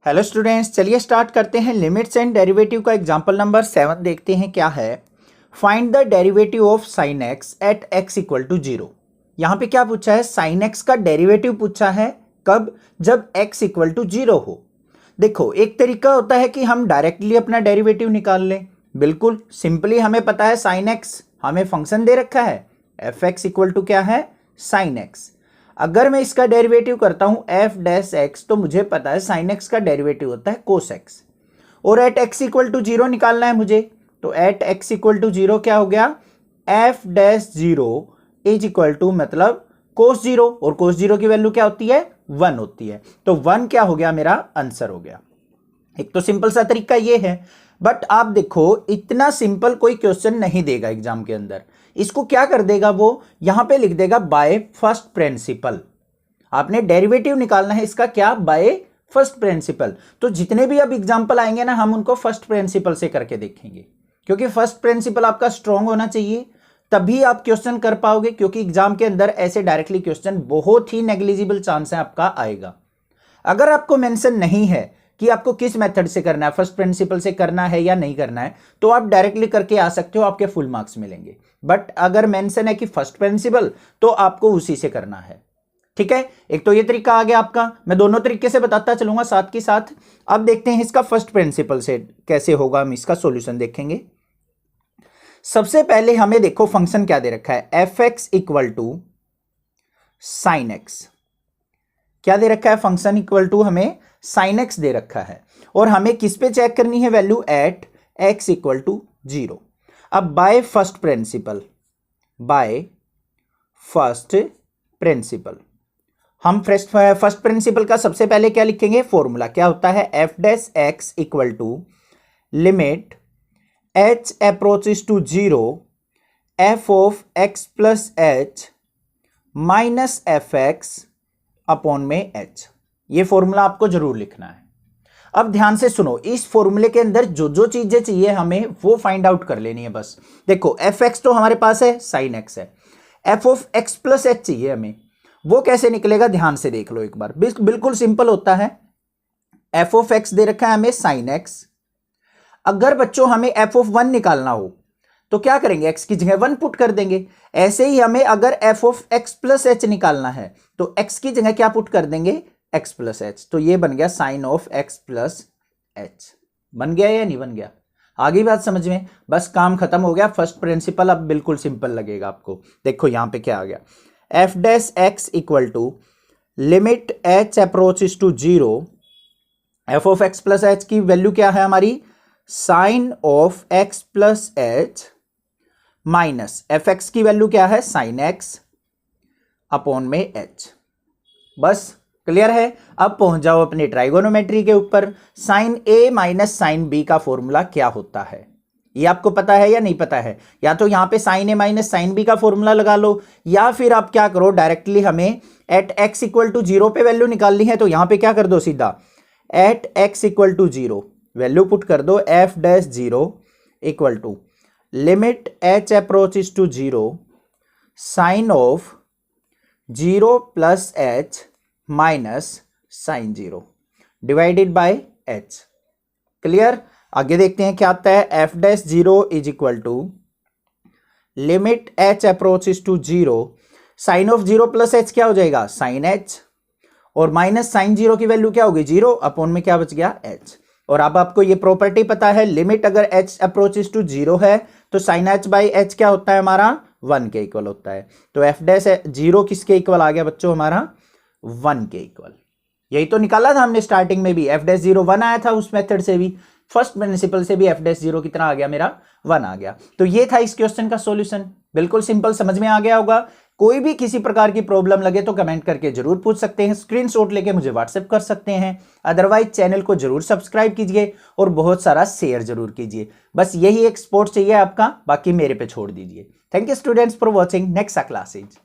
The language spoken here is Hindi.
हेलो स्टूडेंट्स, चलिए स्टार्ट करते हैं। लिमिट्स एंड डेरिवेटिव का एग्जांपल नंबर 7 देखते हैं क्या है। Find the derivative of sine x at x equal to 0। यहाँ पे क्या पूछा है? साइन एक्स का डेरिवेटिव पूछा है। कब? जब एक्स इक्वल टू 0 हो। देखो, एक तरीका होता है कि हम डायरेक्टली अपना डेरिवेटिव निकाल लें। बिल्कुल सिंपली हमें पता है साइन एक्स, हमें फंक्शन दे रखा है एफ एक्स इक्वल टू क्या है? Sine x. अगर मैं इसका डेरिवेटिव करता हूं एफ डैश एक्स, तो मुझे पता है साइन एक्स का डेरिवेटिव होता है कोस एक्स। और एट एक्स इक्वल टू 0 निकालना है मुझे, तो एट एक्स इक्वल टू 0 क्या हो गया? F dash 0 is equal to मतलब कोस 0, और कोस 0 की वैल्यू क्या होती है? 1 होती है। तो 1 क्या हो गया? मेरा आंसर हो गया। एक तो सिंपल सा तरीका ये है, बट आप देखो इतना सिंपल कोई क्वेश्चन नहीं देगा एग्जाम के अंदर। इसको क्या कर देगा वो? यहां पे लिख देगा बाय फर्स्ट प्रिंसिपल। आपने डेरिवेटिव निकालना है इसका क्या? Bye first principal. तो जितने भी अब एग्जांपल आएंगे ना, हम उनको फर्स्ट प्रिंसिपल से करके देखेंगे, क्योंकि फर्स्ट प्रिंसिपल आपका स्ट्रांग होना चाहिए, तभी आप क्वेश्चन कर पाओगे। क्योंकि एग्जाम के अंदर ऐसे डायरेक्टली क्वेश्चन बहुत ही नेग्लिजिबल चांस है आपका आएगा। अगर आपको मेंशन नहीं है कि आपको किस मेथड से करना है, फर्स्ट प्रिंसिपल से करना है या नहीं करना है, तो आप डायरेक्टली करके आ सकते हो, आपके फुल मार्क्स मिलेंगे। बट अगर मेंशन है कि फर्स्ट प्रिंसिपल, तो आपको उसी से करना है। ठीक है, एक तो ये तरीका आ गया आपका। मैं दोनों तरीके से बताता चलूंगा साथ के साथ। अब देखते हैं इसका फर्स्ट प्रिंसिपल से कैसे होगा, हम इसका सॉल्यूशन देखेंगे। सबसे पहले हमें देखो फंक्शन क्या दे रखा है, f x equal to sine x. क्या दे रखा है? फंक्शन इक्वल टू हमें साइन एक्स दे रखा है, और हमें किस पे चेक करनी है value? At x equal to 0। अब बाय फर्स्ट प्रिंसिपल हम फर्स्ट प्रिंसिपल का सबसे पहले क्या लिखेंगे? फॉर्मूला क्या होता है? F dash x equal to limit h approaches to 0 f of x plus h minus f x upon में एच। ये फॉर्मूला आपको जरूर लिखना है। अब ध्यान से सुनो, इस फॉर्मूले के अंदर जो जो चीजें चाहिए हमें वो फाइंड आउट कर लेनी है बस। देखो, एफ एक्स तो हमारे पास है, साइन एक्स है। F of x plus H चाहिए हमें, वो कैसे निकलेगा? ध्यान से देख लो एक बार। बिल्कुल सिंपल होता है। एफ ऑफ एक्स दे रखा है हमें साइन एक्स। अगर बच्चों हमें एफ ऑफ 1 निकालना हो तो क्या करेंगे? एक्स की जगह 1 पुट कर देंगे। ऐसे ही हमें अगर F of x plus H निकालना है तो एक्स की जगह क्या पुट कर देंगे? X plus h. तो ये बन गया sine of x plus h. बन गया या नहीं बन गया? आगे बात समझ में? बस काम खत्म हो गया। फर्स्ट प्रिंसिपल अब बिल्कुल सिंपल लगेगा आपको। देखो यहां पे क्या आ गया, f dash x equal to limit h approaches to 0। F of x plus h की वैल्यू क्या है हमारी? Sine of x plus h minus f x की वैल्यू क्या है? साइन एक्स अपॉन में एच। बस क्लियर है। अब पहुंच जाओ अपनी ट्राइगोनोमेट्री के ऊपर। Sine A minus sine B का फॉर्मूला क्या होता है? ये आपको पता है या नहीं पता है? या तो यहां पे sign A minus sine B का फॉर्मूला लगा लो, या फिर आप क्या करो, डायरेक्टली हमें एट एक्स इक्वल टू 0 पे वैल्यू निकालनी है, तो यहां पे क्या कर दो, सीधा at x equal to 0 value put कर दो। F dash 0 equal to limit h approaches to 0 sine of 0 plus h minus sine 0 divided by h. Clear? आगे देखते हैं क्या आता है। F dash 0 is equal to limit h approaches to 0 sine of 0 plus h क्या हो जाएगा? साइन एच, और माइनस साइन 0 की वैल्यू क्या होगी? 0 अपॉन में क्या बच गया? एच। और अब आपको ये प्रॉपर्टी पता है, लिमिट अगर एच अप्रोचेस टू 0 है तो साइन एच बाई एच क्या होता है हमारा? 1 के इक्वल होता है। तो एफ डैश 0 किसके इक्वल आ गया बच्चों? हमारा 1 के इक्वल। यही तो निकाला था हमने स्टार्टिंग में भी। एफ डैश 0 1 आया था उस मेथड से भी, फर्स्ट प्रिंसिपल से भी एफ डैश 0 कितना आ गया? मेरा 1 आ गया। तो ये था इस क्वेश्चन का सॉल्यूशन। बिल्कुल सिंपल, समझ में आ गया होगा। कोई भी किसी प्रकार की प्रॉब्लम लगे तो कमेंट करके जरूर पूछ सकते हैं, स्क्रीनशॉट लेके मुझे व्हाट्सएप कर सकते हैं। अदरवाइज चैनल को जरूर सब्सक्राइब कीजिए और बहुत सारा शेयर जरूर कीजिए। बस यही एक सपोर्ट चाहिए आपका, बाकी मेरे पे छोड़ दीजिए। Thank you students for watching next classes.